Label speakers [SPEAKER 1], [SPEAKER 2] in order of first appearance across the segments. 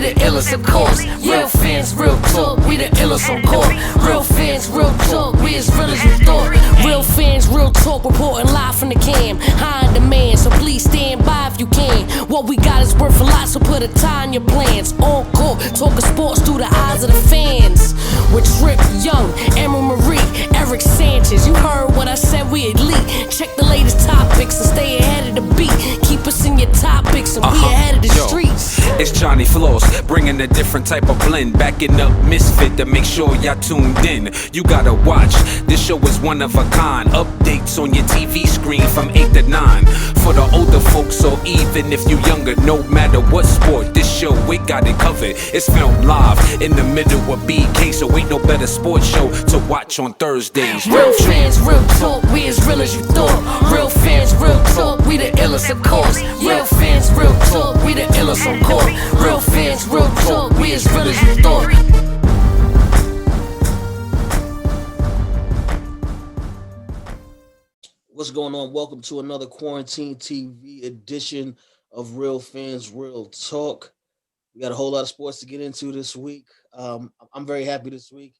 [SPEAKER 1] the illest, of course. Real fans, real talk, we the illest on court. Real fans, real talk, we as real as you thought. Real fans, real talk, reporting live from the cam. High in demand, so please stand by if you can. What we got is worth a lot, so put a tie in your plans. On court, talking sports through the eyes of the fans. With Trip Young, Emerald Marie, Eric Sanchez. You heard what I said, we elite. Check the latest topics and stay ahead of the beat. Keep us in your topics and we ahead of the streets.
[SPEAKER 2] It's Johnny Floss, bringing a different type of blend. Backing up Misfit to make sure y'all tuned in. You gotta watch, this show is one of a kind. Updates on your TV screen from 8 to 9. For the older folks, so even if you younger, no matter what sport, this show, we got it covered. It's filmed live in the middle of BK, so ain't no better sports show to watch on Thursdays.
[SPEAKER 1] Real fans, real talk, we as real as you thought. Real fans, real talk, we the illest, of course. Real fans, real talk, we the illest on court. Real fans, real talk, we as real as you thought.
[SPEAKER 3] What's going on? Welcome to another Quarantine TV edition of Real Fans, Real Talk. We got a whole lot of sports to get into this week. I'm very happy this week.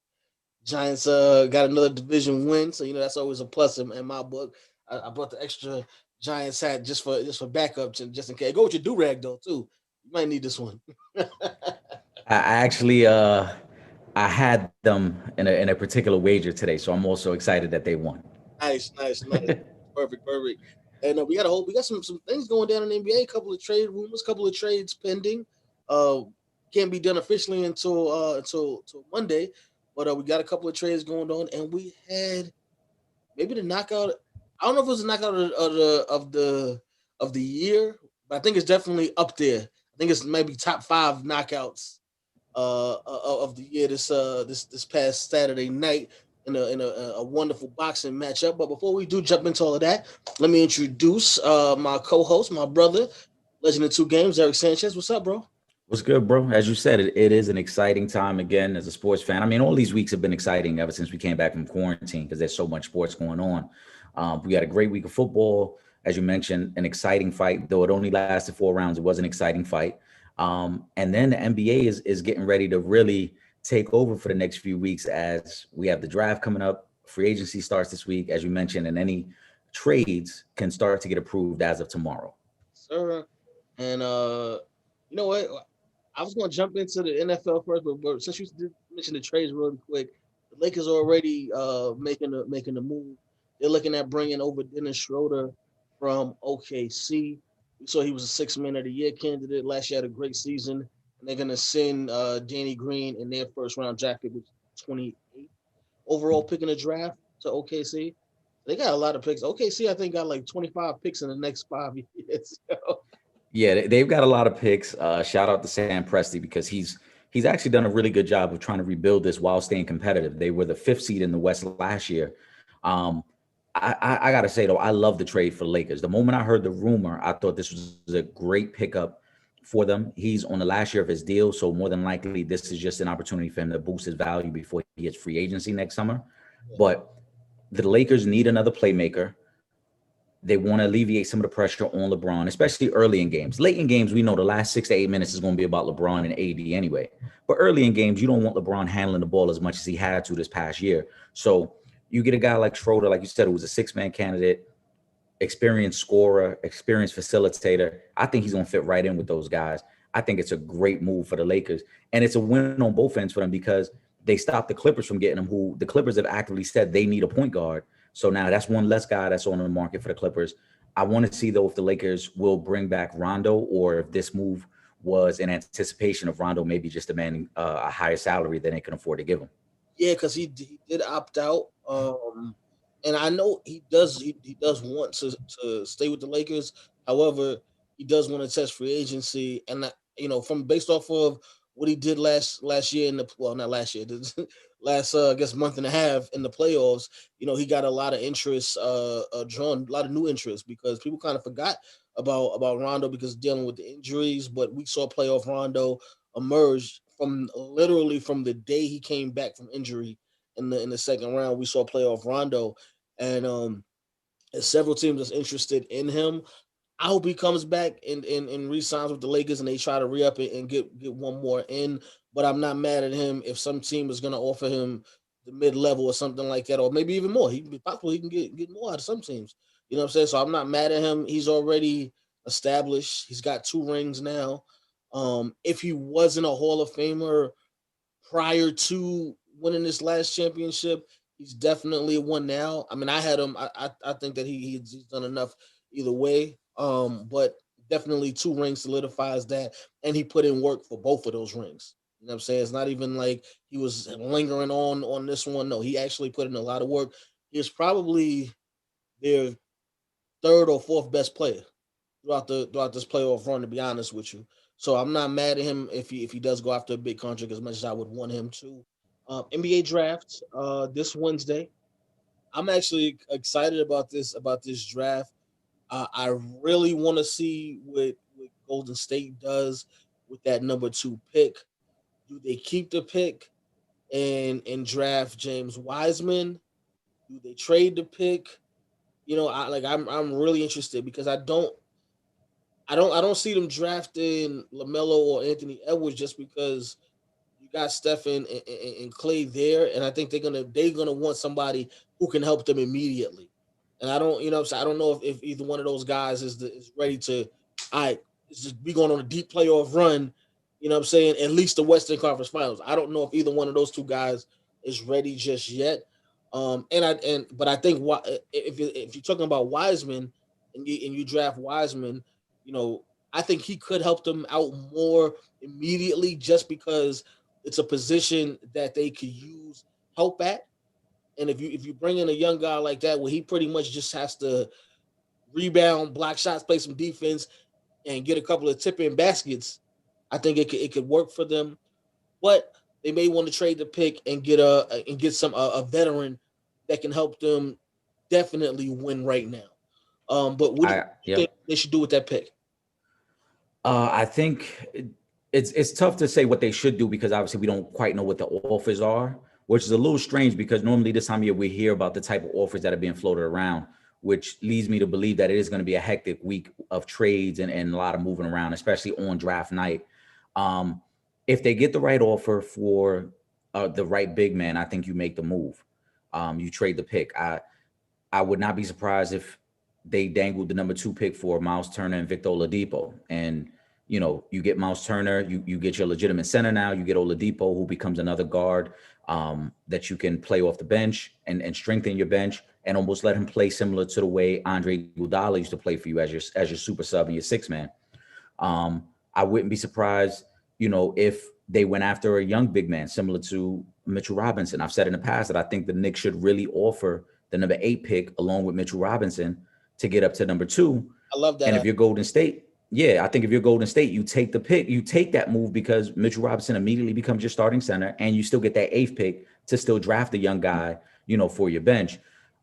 [SPEAKER 3] Giants got another division win, so that's always a plus in my book. I brought the extra Giants hat just for backup, just in case. Go with your do-rag though too. You might need this one.
[SPEAKER 4] I actually I had them in a particular wager today, so I'm also excited that they won.
[SPEAKER 3] Nice. Perfect. And we got some things going down in the NBA. A couple of trade rumors, couple of trades pending. Can't be done officially until Monday, but we got a couple of trades going on, and we had maybe the knockout. I don't know if it was the knockout of the year, but I think it's definitely up there. I think it's maybe top 5 knockouts of the year this past Saturday night in a wonderful boxing matchup. But before we do jump into all of that, let me introduce my co-host, my brother, Legend of Two Games, Eric Sanchez. What's up, bro?
[SPEAKER 4] What's good, bro? As you said, it is an exciting time again as a sports fan. I mean, all these weeks have been exciting ever since we came back from quarantine because there's so much sports going on. We had a great week of football. As you mentioned, an exciting fight, though it only lasted 4 rounds. It was an exciting fight. And then the NBA is getting ready to really take over for the next few weeks as we have the draft coming up. Free agency starts this week, as you mentioned, and any trades can start to get approved as of tomorrow.
[SPEAKER 3] Sir, and you know what? I was going to jump into the NFL first, but since you did mention the trades really quick, the Lakers are already making a move. They're looking at bringing over Dennis Schroeder from OKC. We saw he was a 6th Man of the Year candidate. Last year had a great season. And they're going to send Danny Green in their first-round draft pick, which is 28 overall pick in the draft to OKC. They got a lot of picks. OKC, I think, got like 25 picks in the next 5 years.
[SPEAKER 4] Yeah, they've got a lot of picks. Shout out to Sam Presti because he's actually done a really good job of trying to rebuild this while staying competitive. They were the 5th seed in the West last year. I got to say, though, I love the trade for the Lakers. The moment I heard the rumor, I thought this was a great pickup for them. He's on the last year of his deal, so more than likely this is just an opportunity for him to boost his value before he hits free agency next summer. But the Lakers need another playmaker. They want to alleviate some of the pressure on LeBron, especially early in games. Late in games, we know the last 6 to 8 minutes is going to be about LeBron and AD anyway. But early in games, you don't want LeBron handling the ball as much as he had to this past year. So you get a guy like Schroeder, like you said, who was a 6-man candidate, experienced scorer, experienced facilitator. I think he's going to fit right in with those guys. I think it's a great move for the Lakers. And it's a win on both ends for them because they stopped the Clippers from getting him, who the Clippers have actively said they need a point guard. So now that's one less guy that's on the market for the Clippers. I want to see, though, if the Lakers will bring back Rondo or if this move was in anticipation of Rondo maybe just demanding a higher salary than they can afford to give him.
[SPEAKER 3] Yeah, because he did opt out. And I know he does want to stay with the Lakers. However, he does want to test free agency. And, from based off of what he did last year not last year, last I guess month and a half in the playoffs, he got a lot of interest drawn, a lot of new interest because people kind of forgot about Rondo because dealing with the injuries, but we saw playoff Rondo emerge from the day he came back from injury in the second round. We saw playoff Rondo, and several teams that's interested in him. I hope he comes back and re-signs with the Lakers and they try to re-up it and get one more in. But I'm not mad at him if some team is going to offer him the mid-level or something like that, or maybe even more. He possibly can get more out of some teams. You know what I'm saying? So I'm not mad at him. He's already established. He's got 2 rings now. If he wasn't a Hall of Famer prior to winning this last championship, he's definitely one now. I mean, I had him. I think that he's done enough either way. But definitely 2 rings solidifies that, and he put in work for both of those rings. You know what I'm saying? It's not even like he was lingering on this one. No, he actually put in a lot of work. He was probably their third or fourth best player throughout this playoff run, to be honest with you. So I'm not mad at him if he does go after a big contract as much as I would want him to. NBA draft this Wednesday. I'm actually excited about this draft. I really want to see what Golden State does with that number 2 pick. Do they keep the pick and draft James Wiseman? Do they trade the pick? You know, I'm really interested because I don't see them drafting LaMelo or Anthony Edwards just because you got Stephen and Clay there, and I think they're gonna want somebody who can help them immediately. And I don't, I don't know if either one of those guys is ready to. All right, it's just be going on a deep playoff run. You know what I'm saying? At least the Western Conference Finals. I don't know if either one of those two guys is ready just yet. But I think if you're talking about Wiseman and you draft Wiseman, you know, I think he could help them out more immediately just because it's a position that they could use help at. And if you bring in a young guy like that, where he pretty much just has to rebound, block shots, play some defense, and get a couple of tip in baskets, I think it could work for them. But they may want to trade the pick and get some a veteran that can help them definitely win right now. But what do you
[SPEAKER 4] Yep.
[SPEAKER 3] think they should do with that pick?
[SPEAKER 4] I think it's tough to say what they should do because obviously we don't quite know what the offers are, which is a little strange because normally this time of year we hear about the type of offers that are being floated around, which leads me to believe that it is going to be a hectic week of trades and a lot of moving around, especially on draft night. If they get the right offer for the right big man, I think you make the move. You trade the pick. I would not be surprised if they dangled the number 2 pick for Miles Turner and Victor Oladipo. And, you know, you get Miles Turner, you get your legitimate center now, you get Oladipo, who becomes another guard that you can play off the bench and strengthen your bench and almost let him play similar to the way Andre Iguodala used to play for you as your super sub and your 6 man. I wouldn't be surprised, you know, if they went after a young big man similar to Mitchell Robinson. I've said in the past that I think the Knicks should really offer the number 8 pick along with Mitchell Robinson to get up to number 2.
[SPEAKER 3] I love that.
[SPEAKER 4] And if you're Golden State, I think if you're Golden State, you take the pick, you take that move because Mitchell Robinson immediately becomes your starting center and you still get that 8th pick to still draft a young guy, you know, for your bench.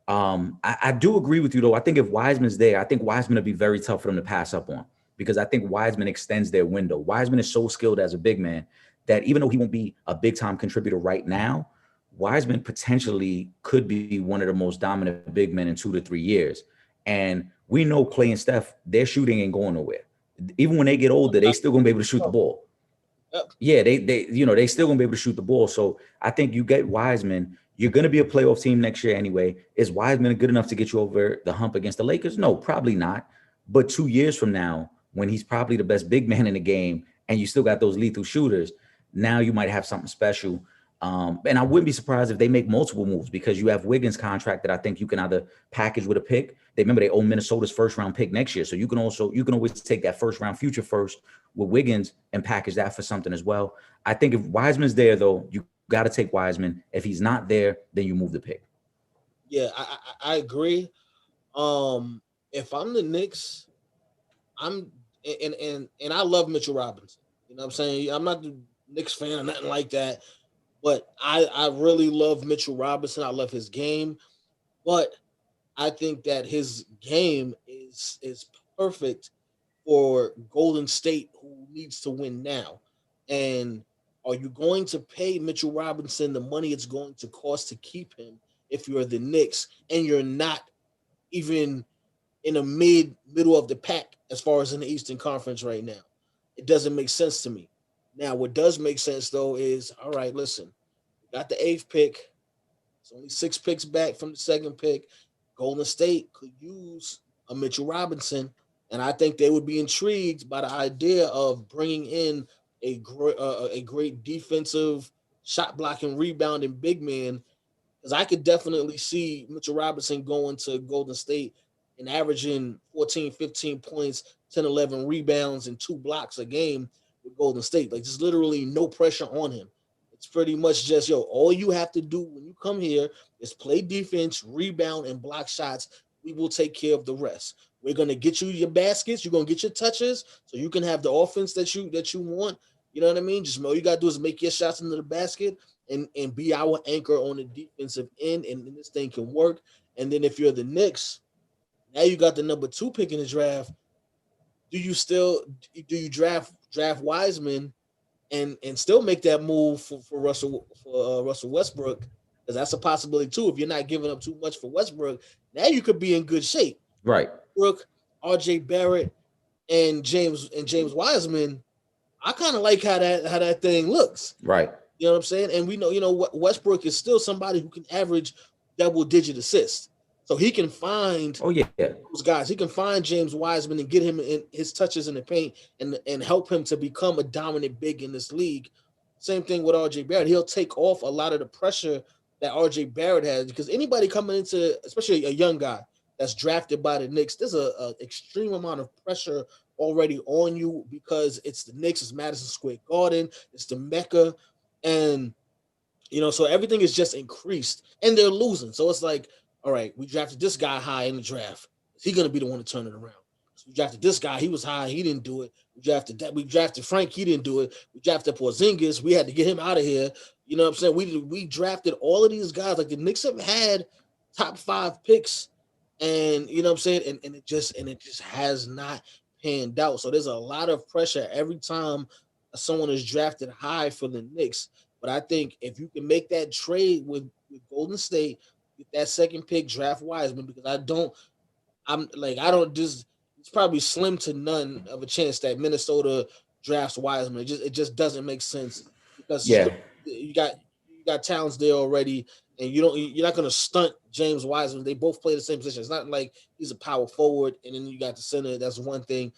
[SPEAKER 4] I do agree with you though. I think if Wiseman's there, I think Wiseman would be very tough for them to pass up on because I think Wiseman extends their window. Wiseman is so skilled as a big man that even though he won't be a big time contributor right now, Wiseman potentially could be one of the most dominant big men in 2 to 3 years. And we know Clay and Steph, their shooting ain't going nowhere. Even when they get older, they still gonna be able to shoot the ball. Yeah, they still gonna be able to shoot the ball. So I think you get Wiseman, you're gonna be a playoff team next year anyway. Is Wiseman good enough to get you over the hump against the Lakers? No, probably not. But 2 years from now, when he's probably the best big man in the game, and you still got those lethal shooters, now you might have something special. And I wouldn't be surprised if they make multiple moves because you have Wiggins' contract that I think you can either package with a pick. They own Minnesota's first round pick next year. So you can always take that first round future first with Wiggins and package that for something as well. I think if Wiseman's there though, you got to take Wiseman. If he's not there, then you move the pick.
[SPEAKER 3] Yeah, I agree. If I'm the Knicks, I'm and I love Mitchell Robinson. You know what I'm saying? I'm not the Knicks fan or nothing like that. But I really love Mitchell Robinson. I love his game. But I think that his game is perfect for Golden State, who needs to win now. And are you going to pay Mitchell Robinson the money it's going to cost to keep him if you're the Knicks and you're not even in a middle of the pack as far as in the Eastern Conference right now. It doesn't make sense to me. Now, what does make sense though is, all right, listen, we got the eighth pick. It's only 6 picks back from the second pick. Golden State could use a Mitchell Robinson, and I think they would be intrigued by the idea of bringing in a great defensive shot blocking, rebounding big man. Because I could definitely see Mitchell Robinson going to Golden State and averaging 14, 15 points, 10, 11 rebounds, and 2 blocks a game with Golden State. Like, just literally no pressure on him. It's pretty much just, yo, all you have to do when you come here is play defense, rebound, and block shots. We will take care of the rest. We're gonna get you your baskets. You're gonna get your touches, so you can have the offense that you want. You know what I mean? Just all you gotta do is make your shots into the basket and be our anchor on the defensive end, and this thing can work. And then if you're the Knicks, now you got the number 2 pick in the draft. Do you draft Wiseman and still make that move for Russell Westbrook? Because that's a possibility too. If you're not giving up too much for Westbrook, now you could be in good shape.
[SPEAKER 4] Right.
[SPEAKER 3] Brooke, RJ Barrett, and James Wiseman. I kind of like how that thing looks.
[SPEAKER 4] Right.
[SPEAKER 3] You know what I'm saying? And we know, Westbrook is still somebody who can average double-digit assists. So he can find those guys. He can find James Wiseman and get him in his touches in the paint and help him to become a dominant big in this league. Same thing with RJ Barrett. He'll take off a lot of the pressure that RJ Barrett has, because anybody coming into, especially a young guy that's drafted by the Knicks, there's a extreme amount of pressure already on you, because it's the Knicks, it's Madison Square Garden, it's the Mecca. And, so everything is just increased, and they're losing. So it's like, all right, we drafted this guy high in the draft. Is he going to be the one to turn it around? So we drafted this guy. He was high. He didn't do it. We drafted Frank. He didn't do it. We drafted Porzingis. We had to get him out of here. You know what I'm saying? We drafted all of these guys. Like, the Knicks have had top 5 picks, and you know what I'm saying? And it just has not panned out. So there's a lot of pressure every time someone is drafted high for the Knicks. But I think if you can make that trade with Golden State, get that second pick, draft Wiseman, because it's probably slim to none of a chance that Minnesota drafts Wiseman. It just doesn't make sense, because you got Towns there already, and you're not gonna stunt James Wiseman. They both play the same position. It's not like he's a power forward and then you got the center. That's one thing.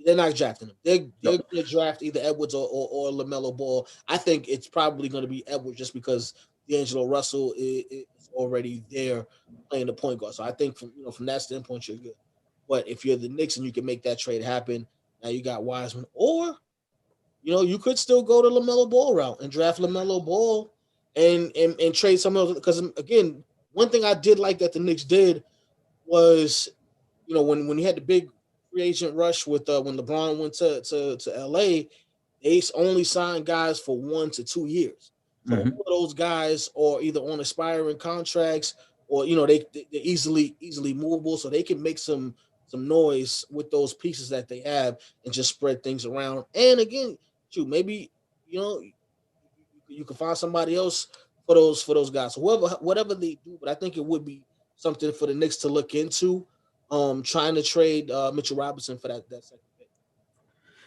[SPEAKER 3] They're not drafting him. They're going to draft either Edwards or LaMelo Ball. I think it's probably going to be Edwards, just because D'Angelo Russell is already there playing the point guard. So I think from that standpoint, you're good. But if you're the Knicks and you can make that trade happen, now you got Wiseman. Or, you could still go to LaMelo Ball route and draft LaMelo Ball and trade someone else. Because, again, one thing I did like that the Knicks did was, when you had the big free agent rush with when LeBron went to LA, they only signed guys for 1 to 2 years. So all of those guys are either on expiring contracts, or they're easily movable, so they can make some noise with those pieces that they have and just spread things around. And again, maybe you can find somebody else for those guys. So whatever they do, but I think it would be something for the Knicks to look into. Trying to trade Mitchell Robinson for that second pick.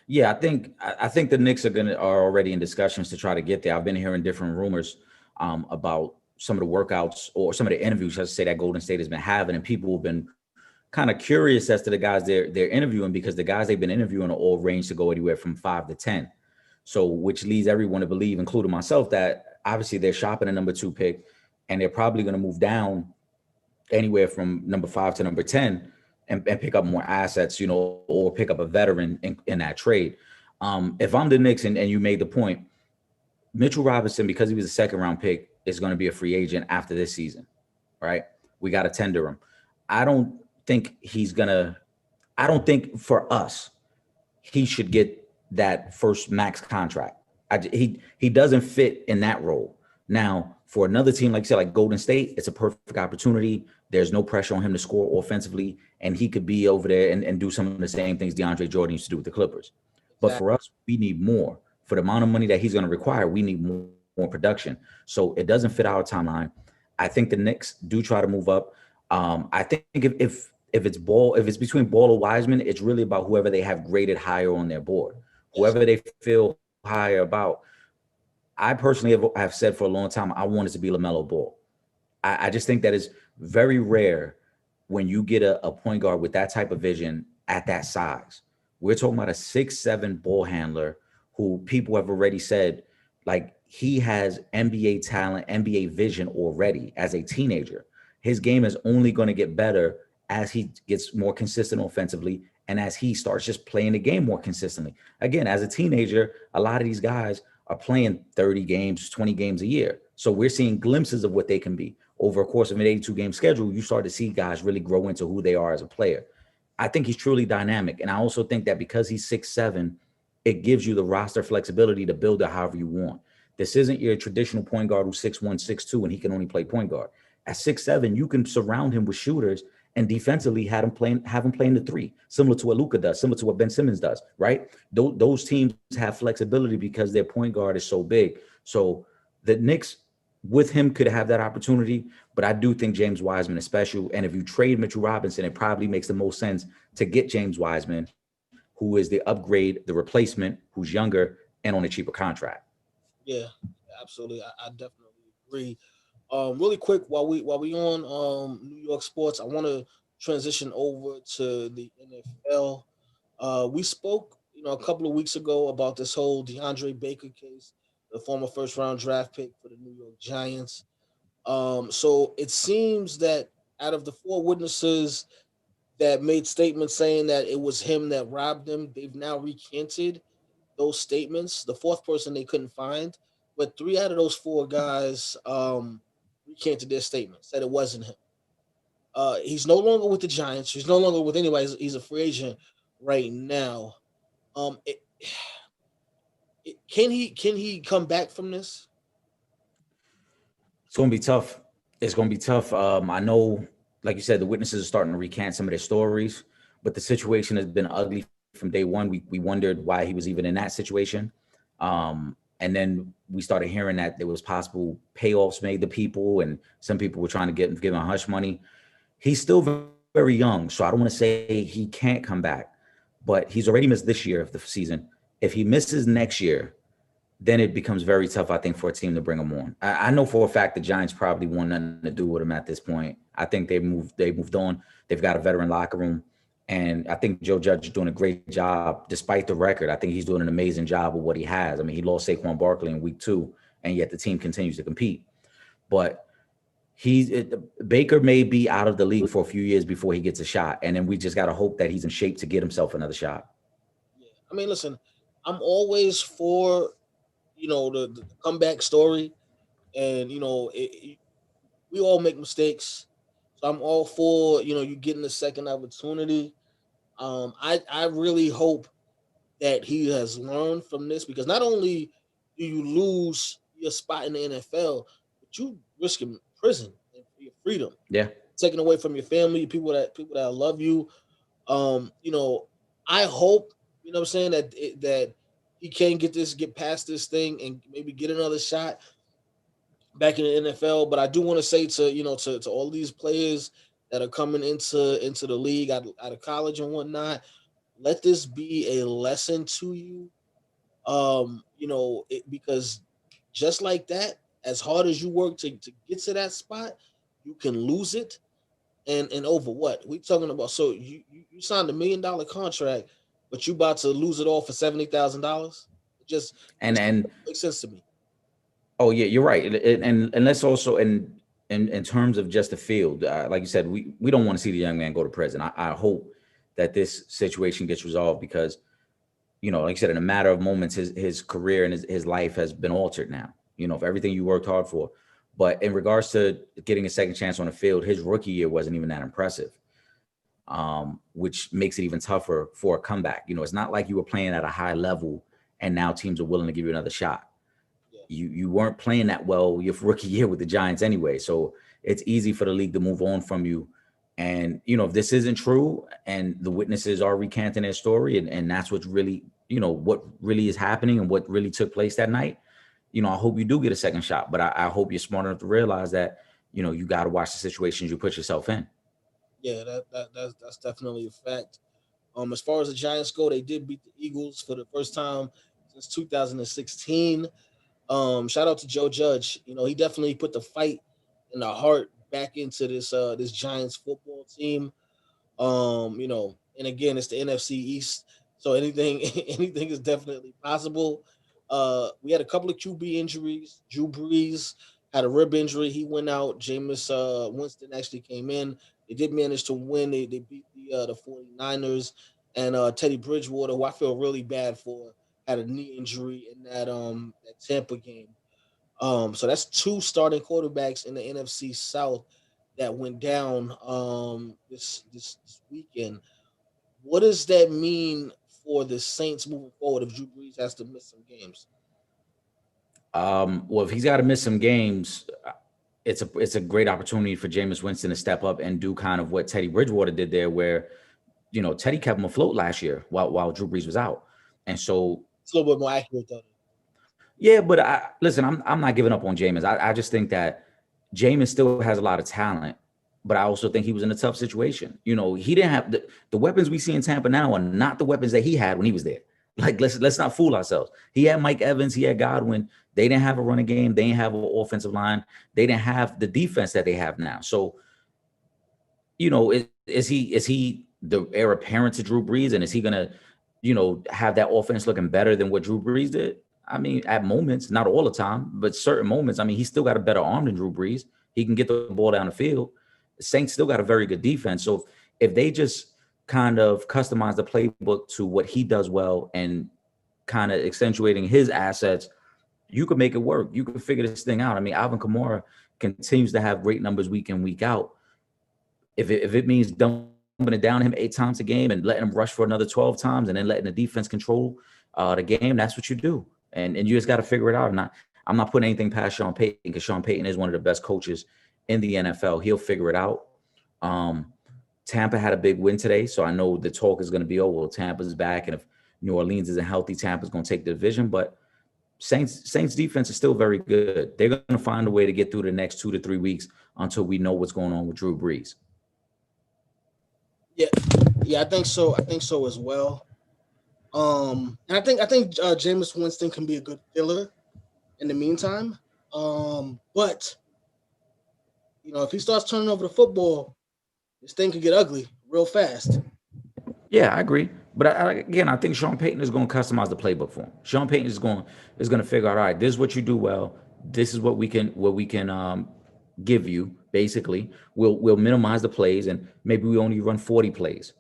[SPEAKER 4] Yeah, I think the Knicks are already in discussions to try to get there. I've been hearing different rumors about some of the workouts or some of the interviews, let's say, that Golden State has been having, and people have been kind of curious as to the guys they're interviewing, because the guys they've been interviewing are all ranged to go anywhere from 5 to 10. So, which leads everyone to believe, including myself, that obviously they're shopping a number 2 pick, and they're probably going to move down anywhere from number 5 to number 10 and pick up more assets, or pick up a veteran in that trade. If I'm the Knicks, and you made the point, Mitchell Robinson, because he was a 2nd-round pick, is going to be a free agent after this season, right? We got to tender him. I don't think for us, he should get that first max contract. He doesn't fit in that role. Now, for another team, like you said, like Golden State, it's a perfect opportunity. There's no pressure on him to score offensively, and he could be over there and do some of the same things DeAndre Jordan used to do with the Clippers. But for us, we need more. For the amount of money that he's going to require, we need more production. So it doesn't fit our timeline. I think the Knicks do try to move up. I think if if it's between Ball or Wiseman, it's really about whoever they have graded higher on their board, whoever they feel higher about. I personally have said for a long time, I want it to be LaMelo Ball. I just think that is very rare when you get a point guard with that type of vision at that size. We're talking about a 6'7" ball handler who people have already said, like, he has NBA talent, NBA vision already as a teenager. His game is only going to get better as he gets more consistent offensively and as he starts just playing the game more consistently. Again, as a teenager, a lot of these guys are playing 30 games, 20 games a year. So we're seeing glimpses of what they can be. Over a course of an 82-game schedule, you start to see guys really grow into who they are as a player. I think he's truly dynamic. And I also think that because he's 6'7", it gives you the roster flexibility to build it however you want. This isn't your traditional point guard who's 6'1", 6'2", and he can only play point guard. At 6'7", you can surround him with shooters and defensively have him playing the three, similar to what Luka does, similar to what Ben Simmons does, right? Those teams have flexibility because their point guard is so big. So the Knicks with him could have that opportunity, but I do think James Wiseman is special. And if you trade Mitchell Robinson, it probably makes the most sense to get James Wiseman, who is the upgrade, the replacement, who's younger and on a cheaper contract.
[SPEAKER 3] Yeah, absolutely. I definitely agree. Really quick, while we on New York sports, I want to transition over to the NFL. We spoke, a couple of weeks ago about this whole DeAndre Baker case, the former first round draft pick for the New York Giants. So it seems that out of the four witnesses that made statements saying that it was him that robbed them, they've now recanted those statements. The fourth person they couldn't find, but three out of those four guys recanted their statements, said it wasn't him. He's no longer with the Giants. He's no longer with anybody. He's a free agent right now. Um, it, can he come back from this?
[SPEAKER 4] It's going to be tough. It's going to be tough. I know, like you said, the witnesses are starting to recant some of their stories, but the situation has been ugly from day one. We wondered why he was even in that situation. And then we started hearing that there was possible payoffs made to people, and some people were trying to give him hush money. He's still very young, so I don't want to say he can't come back, but he's already missed this year of the season. If he misses next year, then it becomes very tough, I think, for a team to bring him on. I know for a fact the Giants probably want nothing to do with him at this point. I think they moved on. They've got a veteran locker room. And I think Joe Judge is doing a great job, despite the record. I think he's doing an amazing job with what he has. I mean, he lost Saquon Barkley in week 2, and yet the team continues to compete. But Baker may be out of the league for a few years before he gets a shot. And then we just got to hope that he's in shape to get himself another shot.
[SPEAKER 3] Yeah. I mean, listen, I'm always for, the comeback story. And, we all make mistakes. So I'm all for, you getting a second opportunity. I really hope that he has learned from this, because not only do you lose your spot in the NFL, but you risk prison and your freedom.
[SPEAKER 4] Yeah.
[SPEAKER 3] Taken away from your family, people that love you. I hope, what I'm saying, that he can get past this thing and maybe get another shot back in the NFL. But I do want to say to all these players that are coming into the league out of college and whatnot, let this be a lesson to you. Because just like that, as hard as you work to get to that spot, you can lose it. And over what we talking about? So you signed $1 million contract, but you about to lose it all for $70,000. Just makes sense to me.
[SPEAKER 4] Oh yeah, you're right. And let's also in terms of just the field, like you said, we don't want to see the young man go to prison. I hope that this situation gets resolved, because, like you said, in a matter of moments, his career and his life has been altered now. For everything you worked hard for. But in regards to getting a second chance on the field, his rookie year wasn't even that impressive, which makes it even tougher for a comeback. It's not like you were playing at a high level and now teams are willing to give you another shot. You weren't playing that well your rookie year with the Giants anyway. So it's easy for the league to move on from you. And, if this isn't true and the witnesses are recanting their story and that's what's really, what really is happening and what really took place that night, I hope you do get a second shot. But I hope you're smart enough to realize that, you got to watch the situations you put yourself in.
[SPEAKER 3] Yeah, that's definitely a fact. As far as the Giants go, they did beat the Eagles for the first time since 2016. Shout out to Joe Judge. You know, he definitely put the fight and the heart back into this Giants football team. You know, and again, it's the NFC East, so anything anything is definitely possible. We had a couple of QB injuries. Drew Brees had a rib injury; he went out. Jameis Winston actually came in. They did manage to win. They beat the 49ers, and Teddy Bridgewater, who I feel really bad for, had a knee injury in that Tampa game. So that's two starting quarterbacks in the NFC South that went down this weekend. What does that mean for the Saints moving forward if Drew Brees has to miss some games?
[SPEAKER 4] Well, if he's got to miss some games, it's a great opportunity for Jameis Winston to step up and do kind of what Teddy Bridgewater did there, where Teddy kept him afloat last year while Drew Brees was out, and so
[SPEAKER 3] It's a little bit more accurate though.
[SPEAKER 4] yeah. But listen, I'm not giving up on Jameis. I just think that Jameis still has a lot of talent, but I also think he was in a tough situation. He didn't have the weapons we see in Tampa now are not the weapons that he had when he was there. Like let's not fool ourselves. He had Mike Evans, he had Godwin. They didn't have a running game. They didn't have an offensive line. They didn't have the defense that they have now. So, is he the heir apparent to Drew Brees, and is he gonna, have that offense looking better than what Drew Brees did? I mean, at moments, not all the time, but certain moments. I mean, he's still got a better arm than Drew Brees. He can get the ball down the field. The Saints still got a very good defense. So if they just kind of customize the playbook to what he does well and kind of accentuating his assets, you could make it work. You could figure this thing out. I mean, Alvin Kamara continues to have great numbers week in, week out. If it means dumping it down him 8 times a game and letting him rush for another 12 times and then letting the defense control the game, that's what you do. And you just got to figure it out. I'm not putting anything past Sean Payton, because Sean Payton is one of the best coaches in the NFL. He'll figure it out. Tampa had a big win today, so I know the talk is going to be, oh, well, Tampa's back, and if New Orleans isn't healthy, Tampa's going to take the division. But Saints defense is still very good. They're going to find a way to get through the next 2 to 3 weeks until we know what's going on with Drew Brees.
[SPEAKER 3] Yeah, I think so. I think so as well. And I think Jameis Winston can be a good filler in the meantime. But if he starts turning over the football, this thing could get ugly real fast.
[SPEAKER 4] Yeah, I agree. But again, I think Sean Payton is going to customize the playbook for him. Sean Payton is going to figure out, all right, this is what you do well. This is what we can give you. Basically, we'll minimize the plays, and maybe we only run 40 plays.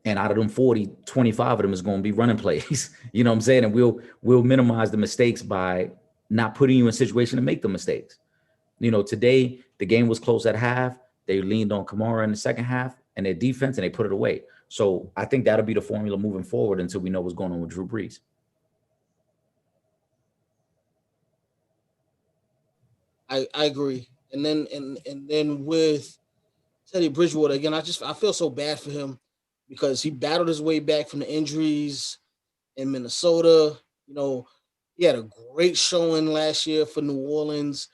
[SPEAKER 4] And out of them 40, 25 of them is going to be running plays. You know what I'm saying? And we'll minimize the mistakes by not putting you in a situation to make the mistakes. Today the game was close at half. They leaned on Kamara in the second half and their defense, and they put it away. So I think that'll be the formula moving forward until we know what's going on with Drew Brees.
[SPEAKER 3] I agree. And then with Teddy Bridgewater again, I feel so bad for him because he battled his way back from the injuries in Minnesota. He had a great showing last year for New Orleans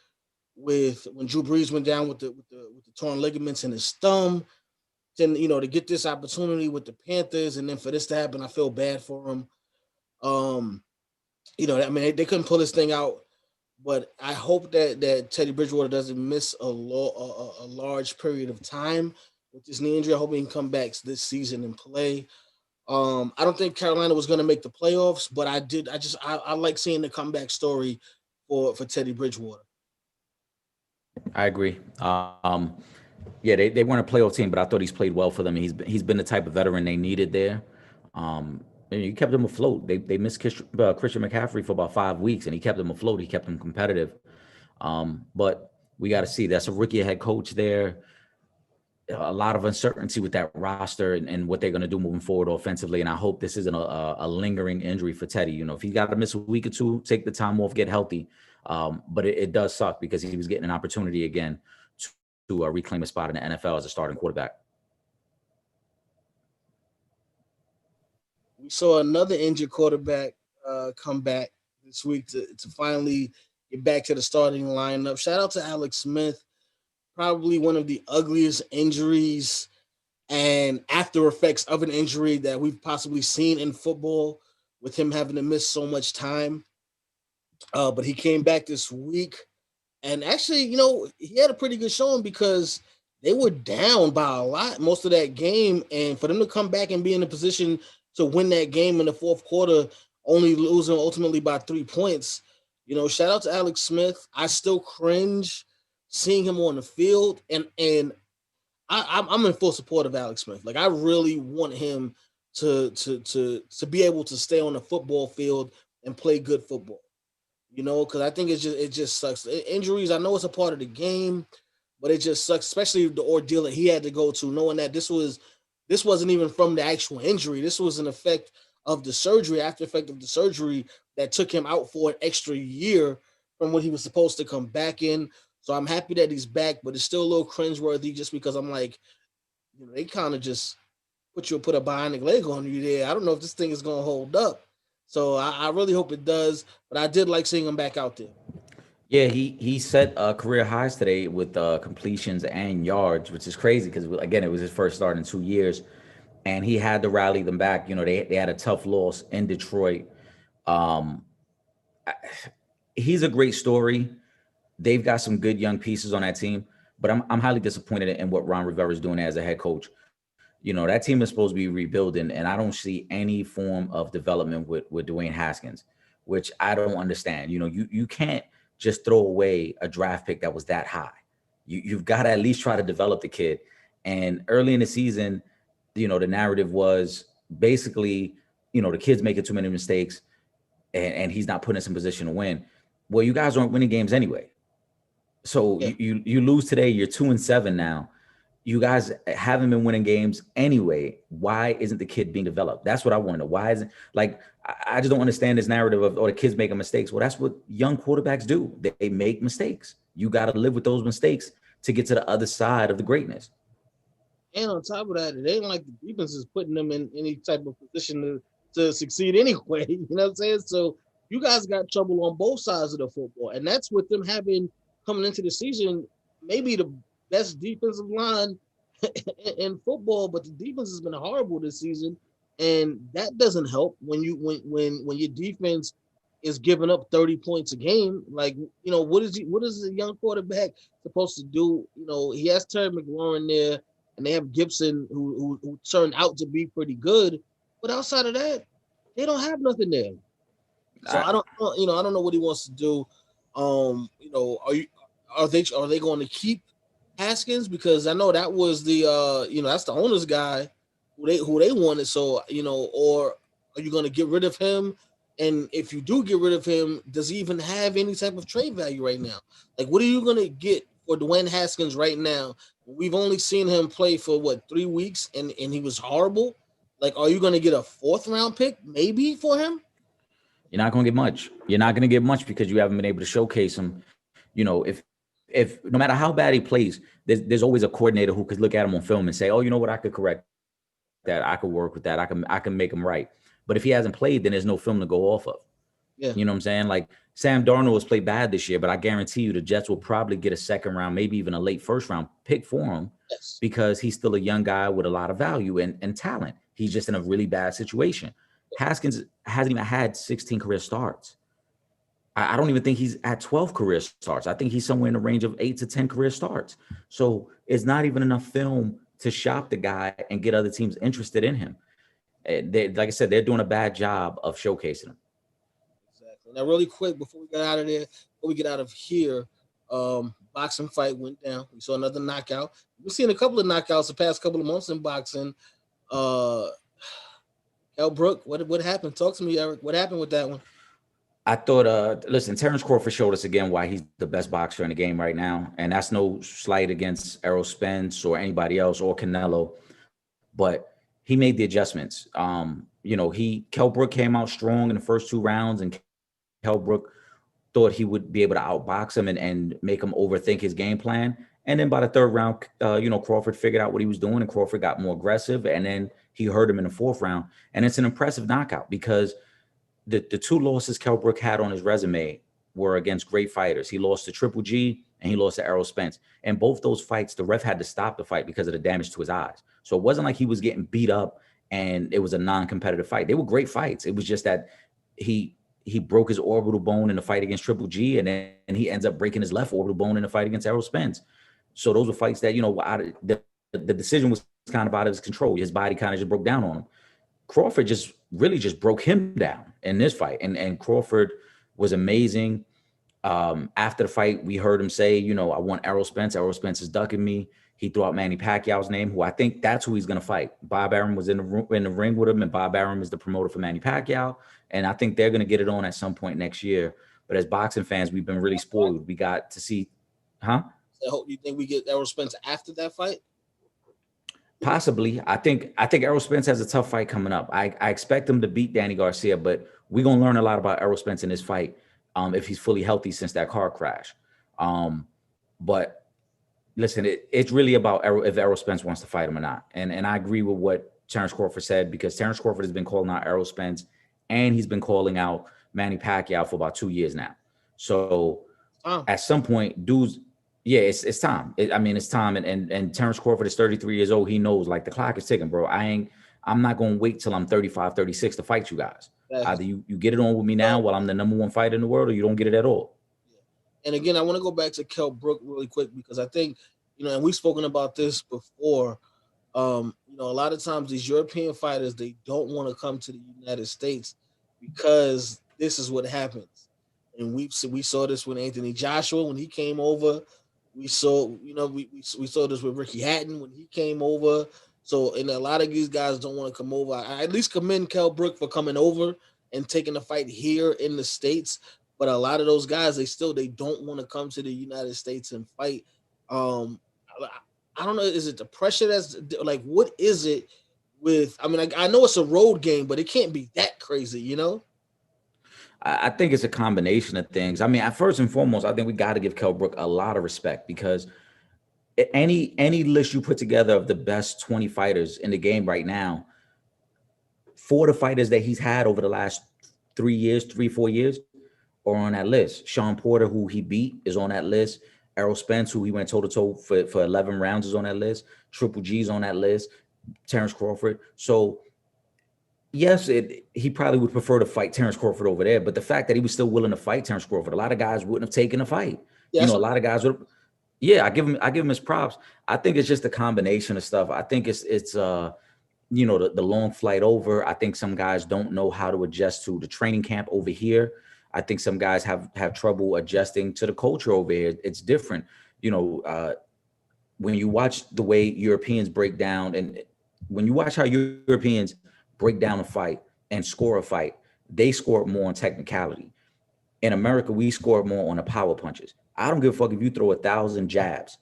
[SPEAKER 3] with when Drew Brees went down with the torn ligaments in his thumb. Then to get this opportunity with the Panthers, and then for this to happen, I feel bad for him. They couldn't pull this thing out, but I hope that Teddy Bridgewater doesn't miss a large period of time with this knee injury. I hope he can come back this season and play. I don't think Carolina was going to make the playoffs, but I like seeing the comeback story for Teddy Bridgewater.
[SPEAKER 4] I agree. Yeah, they weren't a playoff team, but I thought he's played well for them. He's been the type of veteran they needed there. He kept them afloat. They missed Christian McCaffrey for about 5 weeks, and he kept them afloat. He kept them competitive. But we got to see. That's a rookie head coach there. A lot of uncertainty with that roster and what they're going to do moving forward offensively. And I hope this isn't a lingering injury for Teddy. If he's got to miss a week or two, take the time off, get healthy. But it does suck because he was getting an opportunity again to reclaim a spot in the NFL as a starting quarterback.
[SPEAKER 3] We saw another injured quarterback come back this week to finally get back to the starting lineup. Shout out to Alex Smith. Probably one of the ugliest injuries and after effects of an injury that we've possibly seen in football, with him having to miss so much time. But he came back this week, and actually, he had a pretty good showing because they were down by a lot most of that game, and for them to come back and be in a position to win that game in the fourth quarter, only losing ultimately by 3 points. Shout out to Alex Smith. I still cringe seeing him on the field, and I'm in full support of Alex Smith. Like, I really want him to be able to stay on the football field and play good football. Because I think it just sucks. Injuries, I know it's a part of the game, but it just sucks, especially the ordeal that he had to go to, knowing that this wasn't even from the actual injury. This was an effect of the surgery, after effect of the surgery that took him out for an extra year from what he was supposed to come back in. So I'm happy that he's back, but it's still a little cringeworthy just because I'm like, they kind of just put a bionic leg on you there. I don't know if this thing is going to hold up. So I really hope it does, but I did like seeing him back out there.
[SPEAKER 4] Yeah, he set career highs today with completions and yards, which is crazy because, again, it was his first start in 2 years, and he had to rally them back. They had a tough loss in Detroit. Um, he's a great story. They've got some good young pieces on that team, but I'm highly disappointed in what Ron Rivera is doing as a head coach. That team is supposed to be rebuilding, and I don't see any form of development with Dwayne Haskins, which I don't understand. You can't just throw away a draft pick that was that high. You've got to at least try to develop the kid. And early in the season, the narrative was basically, the kid's making too many mistakes, and he's not putting us in position to win. Well, you guys aren't winning games anyway. So
[SPEAKER 3] Yeah.
[SPEAKER 4] you lose today. You're 2-7 now. You guys haven't been winning games anyway. Why isn't the kid being developed? That's what I want to know. Why isn't, like, I just don't understand this narrative of, the kid's making mistakes. Well, that's what young quarterbacks do. They make mistakes. You got to live with those mistakes to get to the other side of the greatness.
[SPEAKER 3] And on top of that, it ain't like the defense is putting them in any type of position to succeed anyway. You know what I'm saying? So you guys got trouble on both sides of the football. And that's with them having, coming into the season, maybe the best defensive line in football, but the defense has been horrible this season, and that doesn't help when your defense is giving up 30 points a game. Like, what is a young quarterback supposed to do? He has Terry McLaurin there, and they have Gibson who turned out to be pretty good, but outside of that, they don't have nothing there. So I don't know what he wants to do. Are they going to keep Haskins, because I know that was the that's the owner's guy who they wanted. So or are you going to get rid of him? And if you do get rid of him, does he even have any type of trade value right now? Like, what are you going to get for Dwayne Haskins right now? We've only seen him play for 3 weeks, and he was horrible. Like, are you going to get a 4th round pick maybe for him?
[SPEAKER 4] You're not going to get much. You're not going to get much because you haven't been able to showcase him. If no matter how bad he plays, there's always a coordinator who could look at him on film and say, oh, you know what, I could correct that. I could work with that. I can make him right. But if he hasn't played, then there's no film to go off of.
[SPEAKER 3] Yeah.
[SPEAKER 4] You know what I'm saying? Like, Sam Darnold has played bad this year, but I guarantee you the Jets will probably get a 2nd round, maybe even a late 1st round pick for him.
[SPEAKER 3] Yes.
[SPEAKER 4] Because he's still a young guy with a lot of value and talent. He's just in a really bad situation. Haskins hasn't even had 16 career starts. I don't even think he's at 12 career starts. I think he's somewhere in the range of 8 to 10 career starts. So it's not even enough film to shop the guy and get other teams interested in him. Like I said, they're doing a bad job of showcasing him.
[SPEAKER 3] Exactly. Now, really quick, before we get out of there, before we get out of here, boxing fight went down. We saw another knockout. We've seen a couple of knockouts the past couple of months in boxing. El Brook, what happened? Talk to me, Eric. What happened with that one?
[SPEAKER 4] I thought, listen, Terrence Crawford showed us again why he's the best boxer in the game right now. And that's no slight against Errol Spence or anybody else or Canelo. But he made the adjustments. Kell Brook came out strong in the first 2 rounds, and Kell Brook thought he would be able to outbox him and make him overthink his game plan. And then by the 3rd round, Crawford figured out what he was doing, and Crawford got more aggressive. And then he hurt him in the 4th round. And it's an impressive knockout because the 2 losses Kell Brook had on his resume were against great fighters. He lost to Triple G and he lost to Errol Spence. And both those fights, the ref had to stop the fight because of the damage to his eyes. So it wasn't like he was getting beat up and it was a non-competitive fight. They were great fights. It was just that he broke his orbital bone in the fight against Triple G, and then he ends up breaking his left orbital bone in the fight against Errol Spence. So those were fights that, the decision was kind of out of his control. His body kind of just broke down on him. Crawford just broke him down in this fight. And Crawford was amazing. After the fight, we heard him say, I want Errol Spence. Errol Spence is ducking me. He threw out Manny Pacquiao's name, who I think that's who he's going to fight. Bob Arum was in the ring with him, and Bob Arum is the promoter for Manny Pacquiao. And I think they're going to get it on at some point next year. But as boxing fans, we've been really spoiled. We got to see,
[SPEAKER 3] I hope you think we get Errol Spence after that fight?
[SPEAKER 4] Possibly. I think Errol Spence has a tough fight coming up. I expect him to beat Danny Garcia, but we're going to learn a lot about Errol Spence in this fight if he's fully healthy since that car crash. But listen, it's really about if Errol Spence wants to fight him or not. And I agree with what Terrence Crawford said, because Terrence Crawford has been calling out Errol Spence, and he's been calling out Manny Pacquiao for about 2 years now. So at some point, dudes, it's time. It's time. And Terrence Crawford is 33 years old. He knows, like, the clock is ticking, bro. I'm not going to wait till I'm 35, 36 to fight you guys. Either you get it on with me now while I'm the number one fighter in the world, or you don't get it at all.
[SPEAKER 3] And again, I want to go back to Kell Brook really quick, because I think, and we've spoken about this before. A lot of times these European fighters, they don't want to come to the United States because this is what happens. And we saw this with Anthony Joshua when he came over. We saw, we saw this with Ricky Hatton when he came over. So, and a lot of these guys don't want to come over. I at least commend Kell Brook for coming over and taking the fight here in the States. But a lot of those guys, they don't want to come to the United States and fight. I don't know. Is it the pressure that's like, what is it with? I know it's a road game, but it can't be that crazy,
[SPEAKER 4] I think it's a combination of things. First and foremost, I think we got to give Kell Brook a lot of respect, because any list you put together of the best 20 fighters in the game right now, 4 of the fighters that he's had over the last 4 years are on that list. Sean Porter, who he beat, is on that list. Errol Spence, who he went toe-to-toe for 11 rounds, is on that list. Triple G's on that list. Terrence Crawford. So, yes, he probably would prefer to fight Terrence Crawford over there, but the fact that he was still willing to fight Terrence Crawford, a lot of guys wouldn't have taken a fight. A lot of guys would. Yeah, I give him his props. I think it's just a combination of stuff. I think it's the long flight over. I think some guys don't know how to adjust to the training camp over here. I think some guys have trouble adjusting to the culture over here. It's different. When you watch the way Europeans break down, and when you watch how Europeans break down a fight and score a fight, they score more on technicality. In America, we score more on the power punches. I don't give a fuck if you throw 1,000 jabs.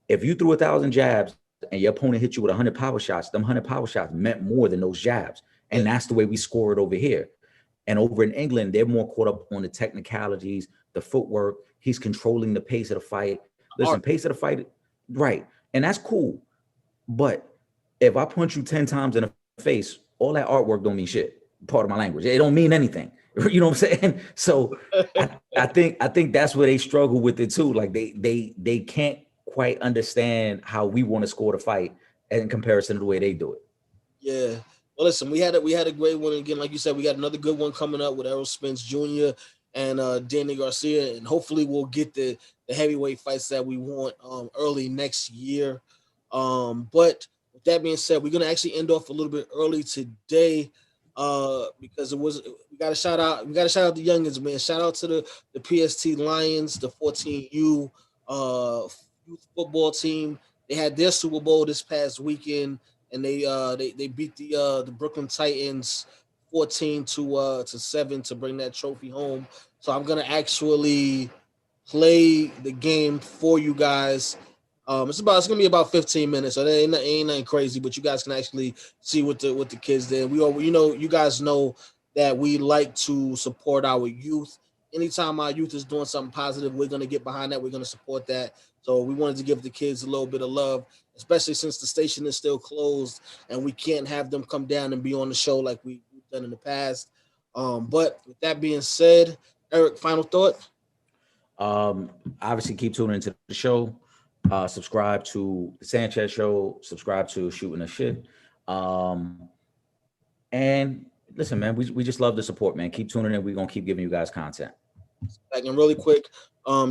[SPEAKER 4] If you threw 1,000 jabs and your opponent hit you with 100 power shots, them 100 power shots meant more than those jabs. And that's the way we score it over here. And over in England, they're more caught up on the technicalities, the footwork. He's controlling the pace of the fight. Listen, pace of the fight, right. And that's cool. But if I punch you 10 times in the face, all that artwork don't mean shit. Part of my language. It don't mean anything. You know what I'm saying? So I think that's where they struggle with it too. Like they can't quite understand how we want to score the fight in comparison to the way they do it.
[SPEAKER 3] Yeah. Well, listen, we had a great one again. Like you said, we got another good one coming up with Errol Spence Jr. and Danny Garcia, and hopefully we'll get the heavyweight fights that we want early next year. But with that being said, we're gonna actually end off a little bit early today because we got to shout out the youngins, man. Shout out to the PST Lions, the 14U youth football team. They had their Super Bowl this past weekend, and they beat the Brooklyn Titans 14-7 to bring that trophy home. So I'm gonna actually play the game for you guys. It's gonna be about 15 minutes, so it ain't nothing crazy, but you guys can actually see what the kids did. You guys know that we like to support our youth. Anytime our youth is doing something positive, we're gonna get behind that. We're gonna support that. So we wanted to give the kids a little bit of love, especially since the station is still closed and we can't have them come down and be on the show like we've done in the past. But with that being said, Eric, final thought?
[SPEAKER 4] Obviously, keep tuning into the show. Subscribe to the Sanchez Show. Subscribe to Shooting the Shit. And listen, man, we just love the support, man. Keep tuning in. We're gonna keep giving you guys content.
[SPEAKER 3] And really quick,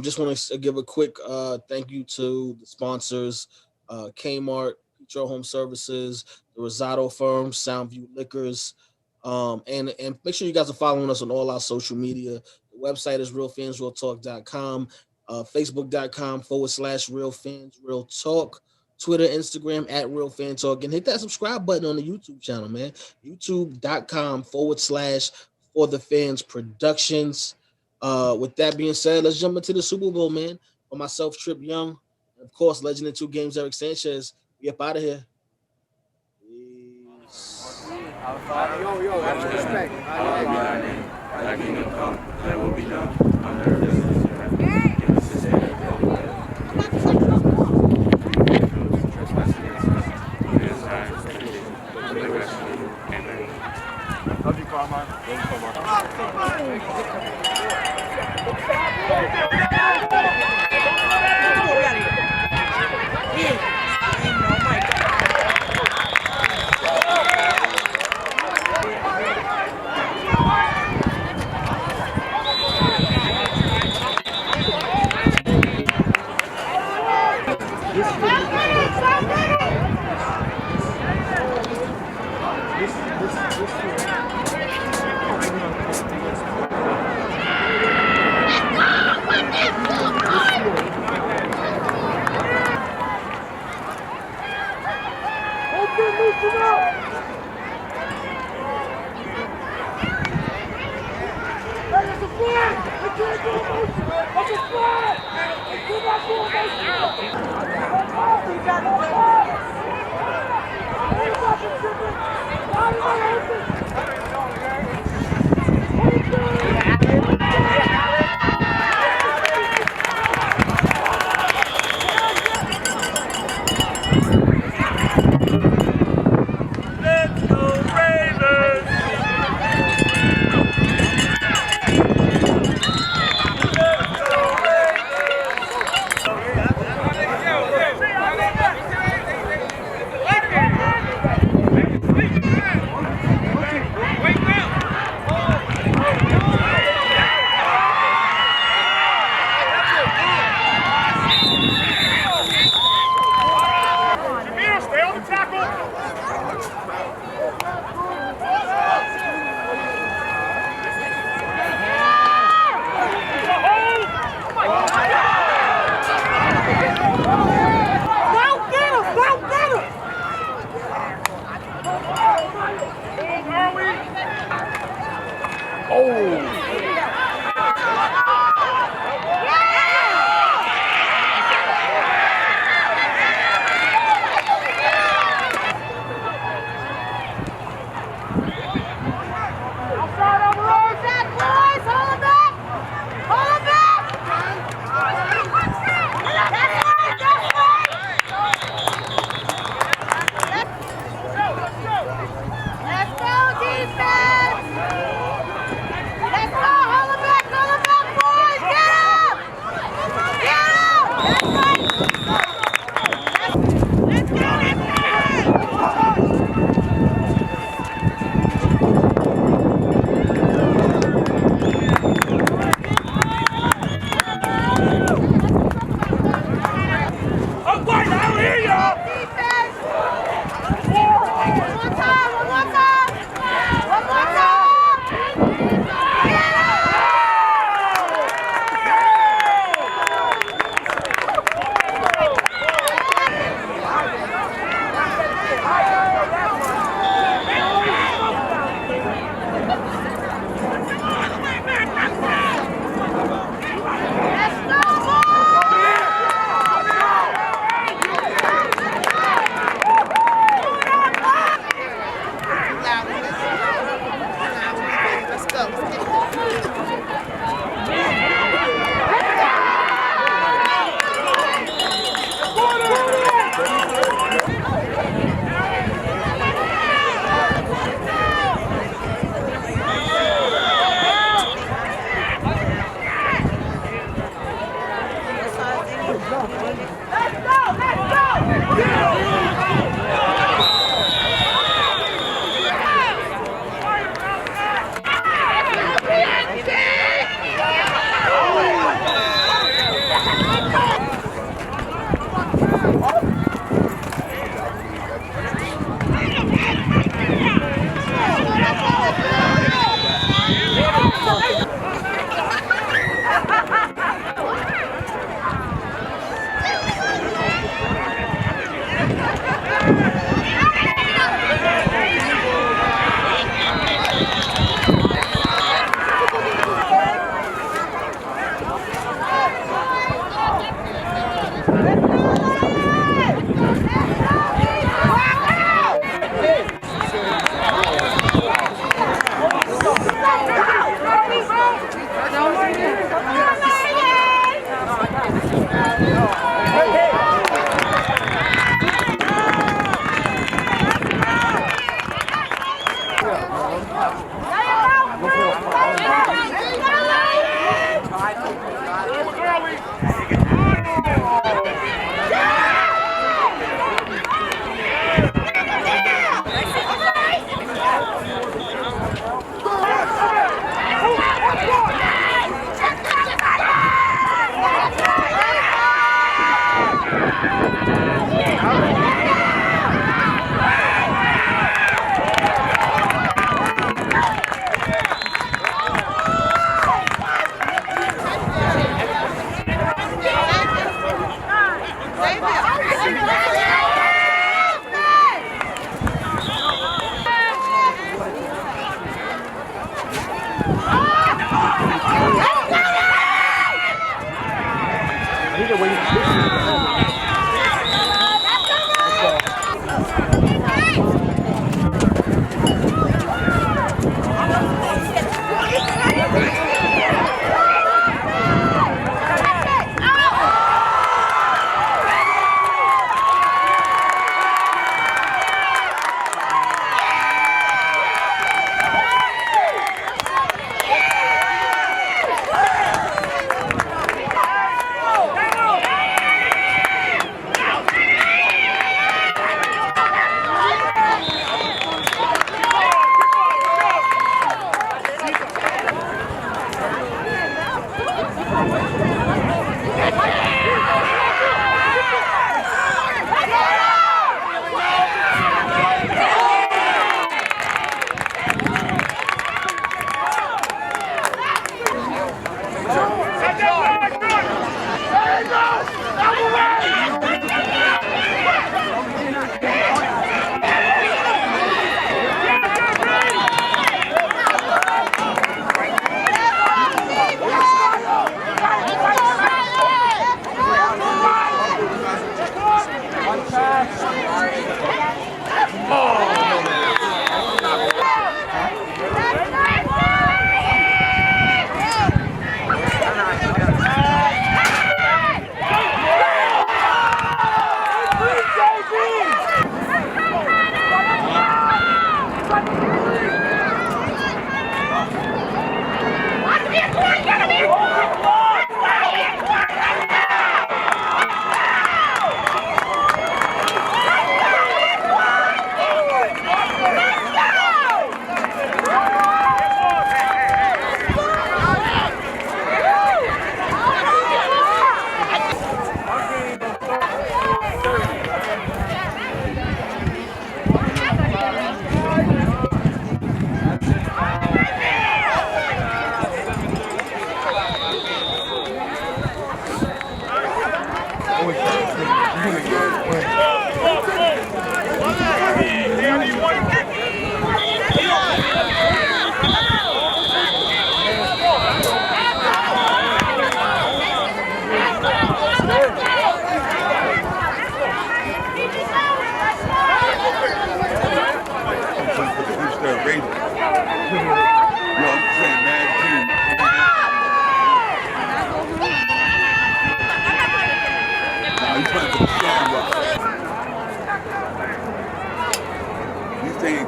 [SPEAKER 3] just want to give a quick thank you to the sponsors, Kmart, Petro Home Services, the Rosado Firm, Soundview Liquors, and make sure you guys are following us on all our social media. The website is realfansrealtalk.com, facebook.com/realfansrealtalk, Twitter, Instagram @realfantalk, and hit that subscribe button on the YouTube channel, man. youtube.com/for-the-fans-productions. With that being said, let's jump into the Super Bowl, man. For myself, Trip Young, and of course, legend in 2 games, Eric Sanchez. We up out of here. Peace.
[SPEAKER 5] Yo, that's respect.
[SPEAKER 6] Thy kingdom come, thy will be done on earth as it is in heaven. Give us this day our daily bread. Trespass against us, and as I forgive, deliver us from evil. Amen.
[SPEAKER 5] Love you, Carmine.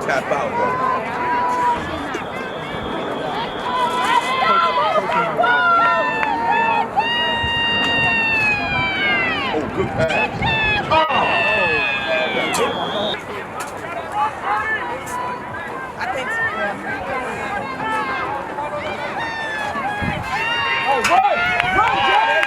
[SPEAKER 6] Tap out, bro. Oh, good pass.
[SPEAKER 7] I think so.
[SPEAKER 5] Oh, run! Run, Jay!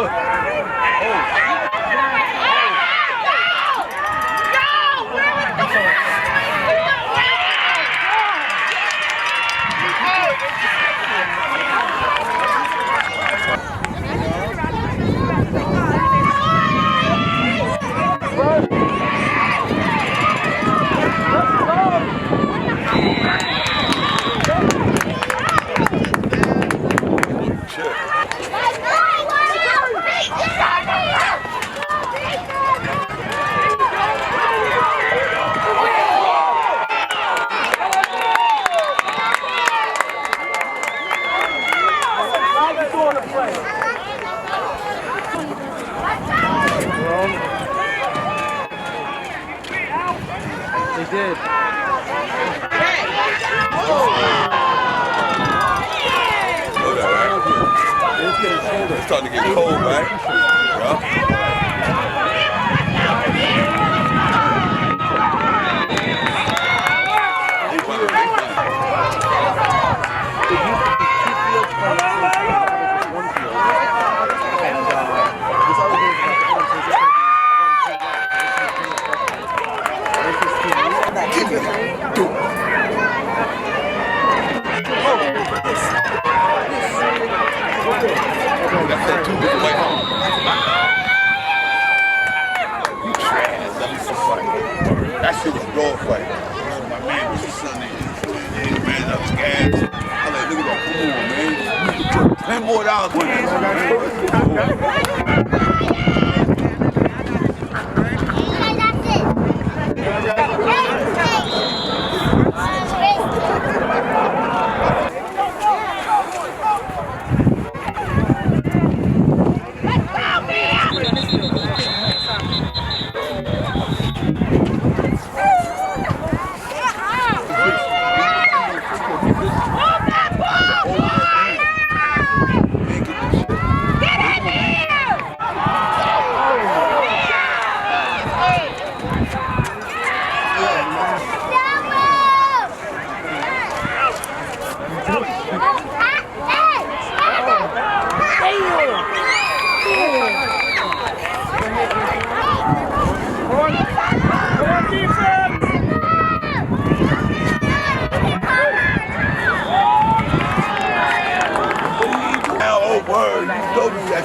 [SPEAKER 6] good.
[SPEAKER 3] They did.
[SPEAKER 6] It's starting to get cold, right? Yeah. That's that too. That shit was a dog fight. My man was his son in. He ran up his gas. I like, look at that. Come on, man. You can put $10 more on word, you told me that.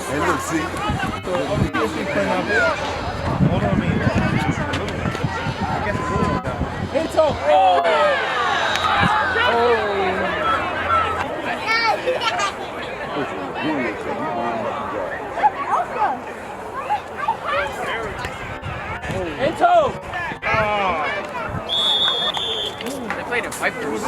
[SPEAKER 6] And look, see.
[SPEAKER 8] Hold on a minute. I guess it's cool. It's all.
[SPEAKER 7] They played in Vipers.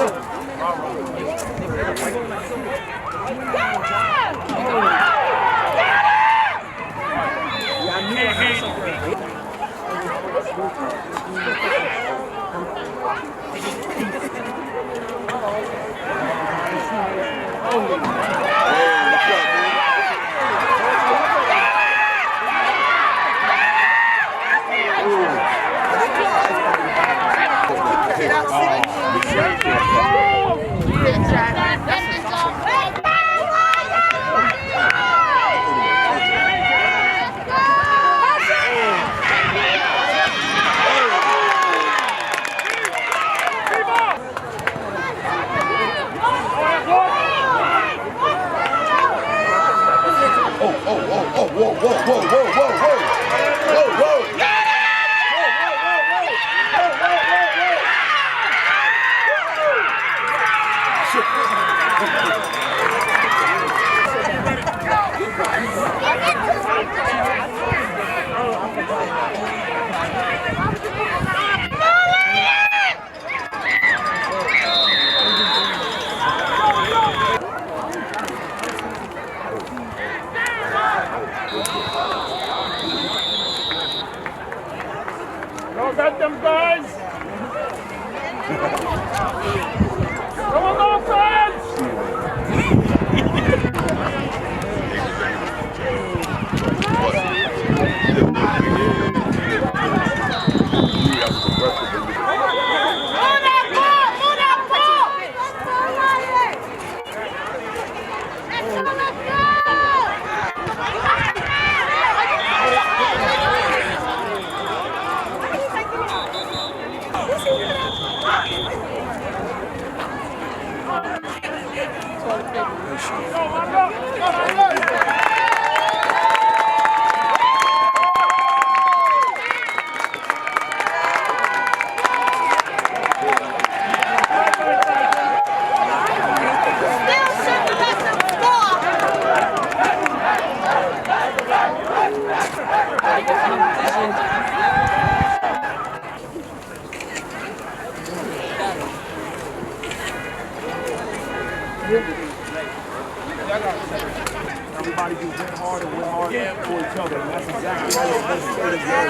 [SPEAKER 8] Everybody can win hard and win hard for each other, and that's exactly how you're supposed to play this game.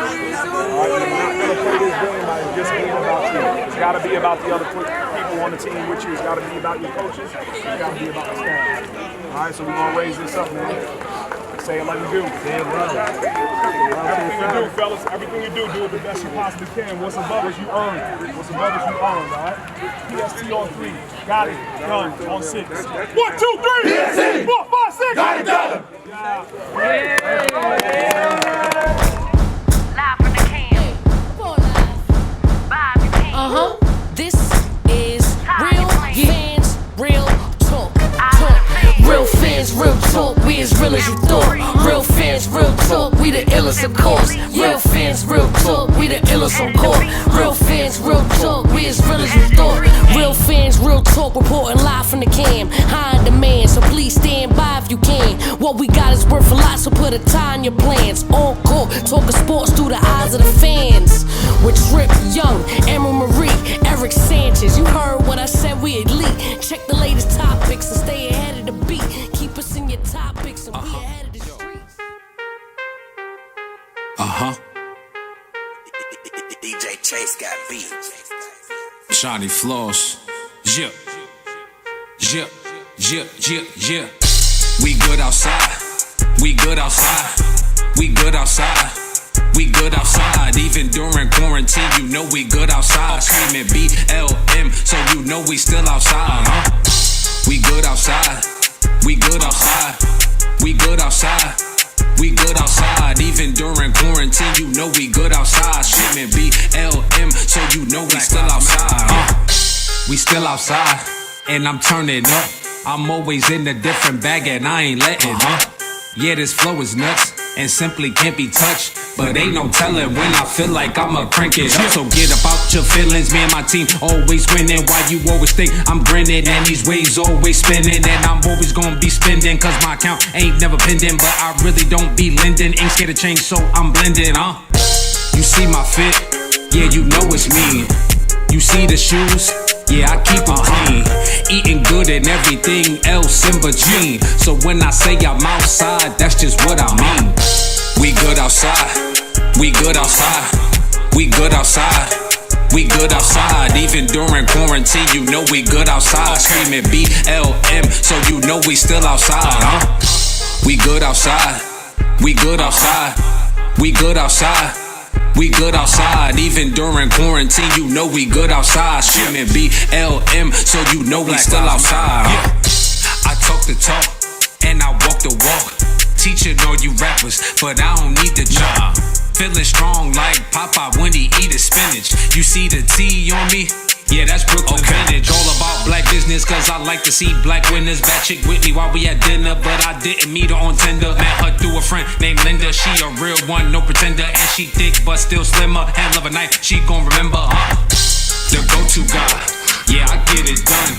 [SPEAKER 8] All right, you're not going to play this game by just being about you. It's got to be about the other people on the team with you. It's got to be about your coaches. It's got to be about the staff. All right, so we're going to raise this up, man. Say it like you do. Everything you do, fellas, everything you do it the best you possibly can. What's above us, you earn. What's above us, you earn, all right? PST on 3. Got it. Done. On 6. 1, 2, 3. PST. 4, 5, 6. Got it done.
[SPEAKER 1] Live from the camp. This is real fans, real talk. Real fans, real talk. We as real as you thought. Real fans, real talk. We the illest, of course. Real fans, real talk. We the illest on court. Real fans, real talk. We as real as you thought. Real fans, real talk. Reporting live from the cam. High in demand, so please stand by if you can. What we got is worth a lot, so put a tie in your plans. On court, talking sports through the eyes of the fans. With Trip Young, Emerald Marie, Eric Sanchez. You heard what I said, we elite. Check the latest topics and stay ahead of the beat. Keep us in your topics and we ahead of the streets.
[SPEAKER 2] DJ Chase got beat. Johnny Floss. Yeah. We good outside. We good outside. We good outside. We good outside. Even during quarantine, you know we good outside. Screaming BLM, so you know we still outside. We good outside. We good outside. We good outside. We good outside. Even during quarantine, you know we good outside. Screaming BLM, so you know we still outside. We still outside, and I'm turning up. I'm always in a different bag, and I ain't letting up. Yeah, this flow is nuts, and simply can't be touched. But ain't no telling when I feel like I'ma crank it up. So get about your feelings, me and my team always winning. Why you always think I'm grinning, and these waves always spinning. And I'm always gonna be spending, cause my account ain't never pending. But I really don't be lending, ain't scared to change, so I'm blending, You see my fit, yeah, you know it's me. You see the shoes, yeah, I keep them clean. Eating good and everything else in between. So when I say I'm outside, that's just what I mean. We good outside. We good outside. We good outside. We good outside. Even during quarantine, you know we good outside. Screaming BLM, so you know we still outside, We good outside. We good outside. We good outside. We good outside. Even during quarantine, you know we good outside. Screaming BLM, so you know we still outside. I talk the talk, and I walk the walk. Teaching all you rappers, but I don't need the job. Feeling strong like Popeye when he eat his spinach. You see the T on me? Yeah, that's Brooklyn vintage. All about black business, cause I like to see black winners. Bad chick with me while we at dinner, but I didn't meet her on Tinder. Met her through a friend named Linda. She a real one, no pretender. And she thick, but still slimmer. Hand of a night, she gon' remember, The go-to guy, yeah, I get it done.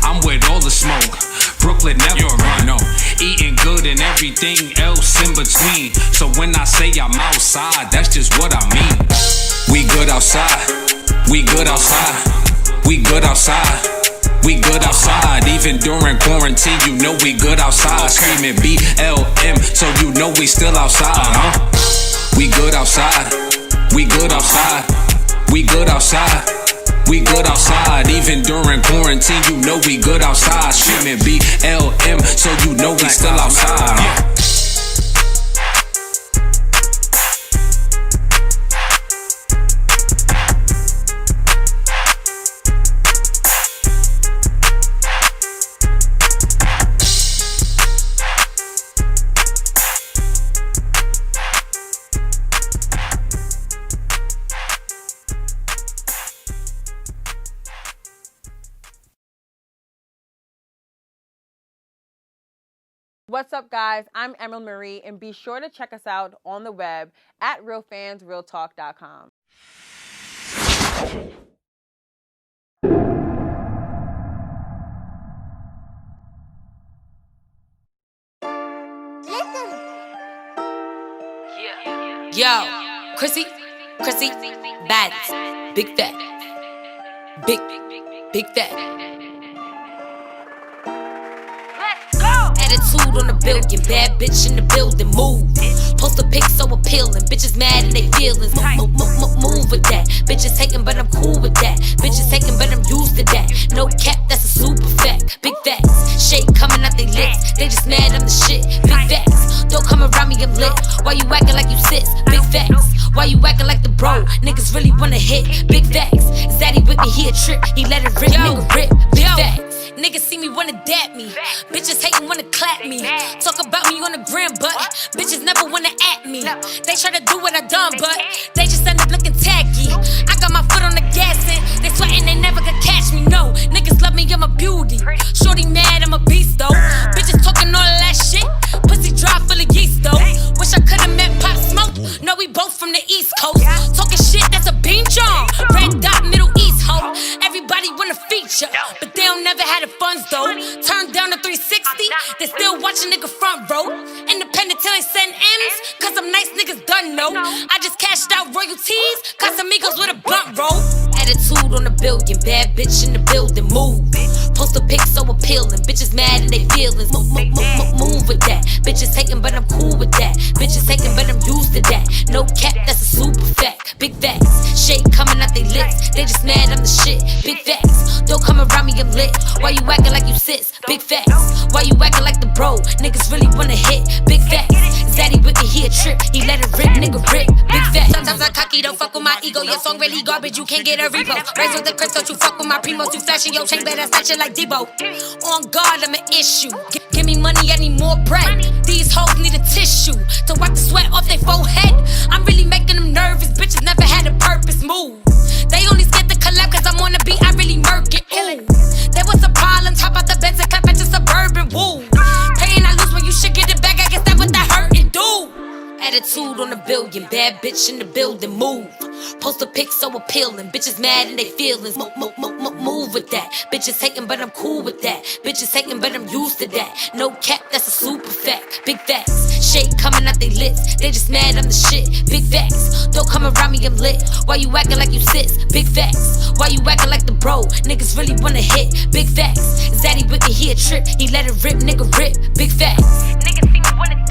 [SPEAKER 2] I'm with all the smoke. Brooklyn never run, no. Eating good and everything else in between. So when I say I'm outside, that's just what I mean. We good outside. We good outside. We good outside. We good outside. Even during quarantine, you know we good outside. Screaming BLM, so you know we still outside, We good outside. We good outside. We good outside. We good outside. Even during quarantine, you know we good outside. Screaming BLM, so you know we still outside,
[SPEAKER 9] What's up, guys? I'm Emerald Marie, and be sure to check us out on the web at realfansrealtalk.com.
[SPEAKER 1] Yo, Chrissy, baddies, big fat, big fat. Attitude on the billion, bad bitch in the building, move. Post a pic so appealing, bitches mad and they feelings. Move with that. Bitches hating, but I'm cool with that. Bitches hating, but I'm used to that. No cap, that's a super fact. Big facts, shade coming out they lips. They just mad I'm the shit. Big facts, don't come around me, I'm lit. Why you acting like you sis? Big facts, why you acting like the bro? Niggas really wanna hit. Big facts, Zaddy with me, he a trip. He let it rip, nigga rip. Big facts. Niggas see me wanna dap me. Bitches hatin' wanna clap me. Talk about me on the gram, but bitches never wanna at me. They try to do what I done, but they just end up looking tacky. I got my foot on the gas and they sweatin', they never could catch me. No, niggas love me, I'm a beauty. Shorty mad, I'm a beast though. Bitches talking all that shit. Pussy dry full of yeast though. Wish I could've met Pop Smoke. No, we both from the East Coast. Talking shit, that's a bean John. Red dot, Middle East hoe. Everybody wanna feature, but they don't never had the funds though. Turned down to 360, they still watch a nigga front row. Independent till they send M's, cause some nice niggas done know. I just cashed out royalties, Casamigos with a blunt roll. Attitude on the billion, bad bitch in the building, move. Post a pic so appealing, bitches mad and they feelings. Move with that. Bitches hating, but I'm cool with that. Bitches hating, but I'm used to that. No cap, that's a super fact. Big facts, shade coming out they lips. They just mad I'm the shit. Big facts, don't come around me, I'm lit. Why you acting like you sis? Big facts, why you acting like the bro? Niggas really wanna hit. Big facts, Zaddy with me, he a trip. He let it rip, nigga rip. Big facts. Sometimes I'm cocky, don't fuck with my ego. Your song really garbage, you can't get a repost. Raise with the Chris, don't you fuck with my primos. You flashing your chain, better snatch it like Debo. On guard, I'm an issue. Give me money, I need more bread. These hoes need a tissue to wipe the sweat off their forehead. I'm really making them nervous, bitches never had a purpose. Move. They only scared to collab cause I'm on the beat, I really murk it. Ooh. There was a problem, top out the Benz and clap at your Suburban. Woo. Paying I lose when you should get it back, I guess that's what that hurtin' do. Attitude on the billion, bad bitch in the building, move. Post a pic so appealing, bitches mad and they feelings. Move with that. Bitches hating, but I'm cool with that. Bitches hating, but I'm used to that. No cap, that's a super fact. Big facts, shade coming out they lips. They just mad I'm the shit. Big facts, don't come around me, I'm lit. Why you acting like you sis? Big facts, why you acting like the bro? Niggas really wanna hit. Big facts, Zaddy with me, he a trip. He let it rip, nigga rip. Big facts. Niggas see me wanna